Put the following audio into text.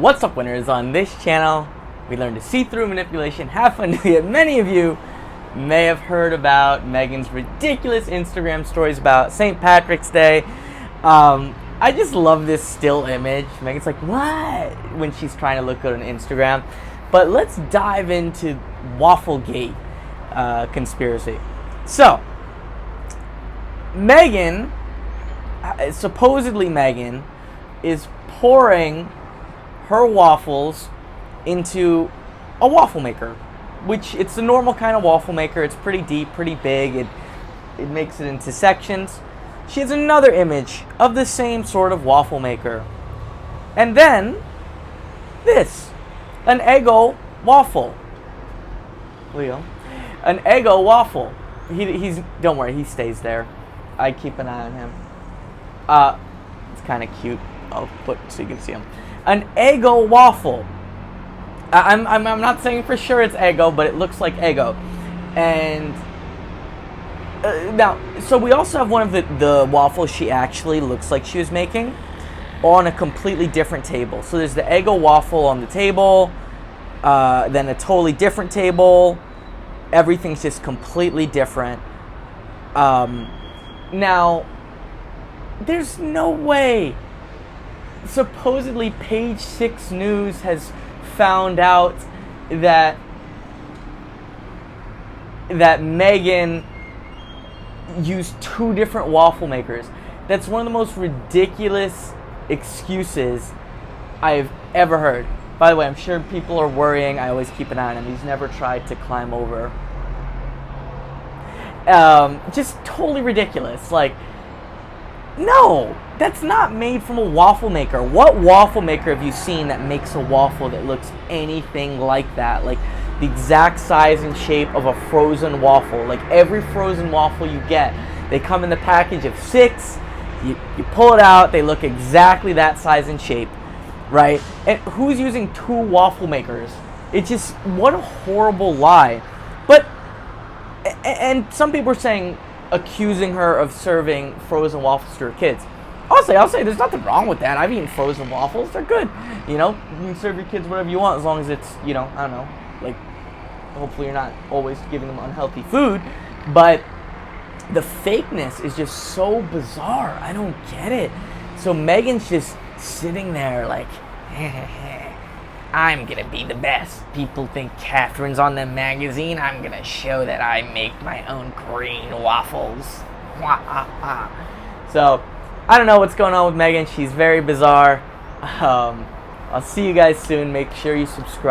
What's up, winners? On this channel, we learn to see through manipulation, have fun doing it. Many of you may have heard about Meghan's ridiculous Instagram stories about St. Patrick's Day. I just love this still image. Meghan's like, what? When she's trying to look good on Instagram. But let's dive into Wafflegate conspiracy. So, Meghan, supposedly Meghan, is pouring her waffles into a waffle maker, which it's a normal kind of waffle maker. It's pretty deep, pretty big. It makes it into sections. She has another image of the same sort of waffle maker. And then this, an Eggo waffle. Leo, an Eggo waffle. He's don't worry, he stays there. I keep an eye on him. It's kind of cute. I'll put so you can see him. An Eggo waffle. I'm not saying for sure it's Eggo, but it looks like Eggo. And now, so we also have one of the waffles she actually looks like she was making on a completely different table. So there's the Eggo waffle on the table, then a totally different table. Everything's just completely different. Now, there's no way. Supposedly, Page 6 News has found out that Meghan used two different waffle makers. That's one of the most ridiculous excuses I've ever heard. By the way, I'm sure people are worrying. I always keep an eye on him. He's never tried to climb over. Just totally ridiculous. Like, no, that's not made from a waffle maker. What waffle maker have you seen that makes a waffle that looks anything like that? Like the exact size and shape of a frozen waffle. Like every frozen waffle you get, they come in the package of 6. You pull it out, they look exactly that size and shape, right? And who's using 2 waffle makers? It's just, what a horrible lie. But, and some people are saying, accusing her of serving frozen waffles to her kids. I'll say there's nothing wrong with that. I've eaten frozen waffles. They're good. You know, you can serve your kids whatever you want as long as it's, you know, I don't know, like, hopefully you're not always giving them unhealthy food. But the fakeness is just so bizarre. I don't get it. So Meghan's just sitting there like, I'm gonna be the best. People think Catherine's on the magazine. I'm gonna show that I make my own green waffles. So, I don't know what's going on with Meghan. She's very bizarre. I'll see you guys soon. Make sure you subscribe.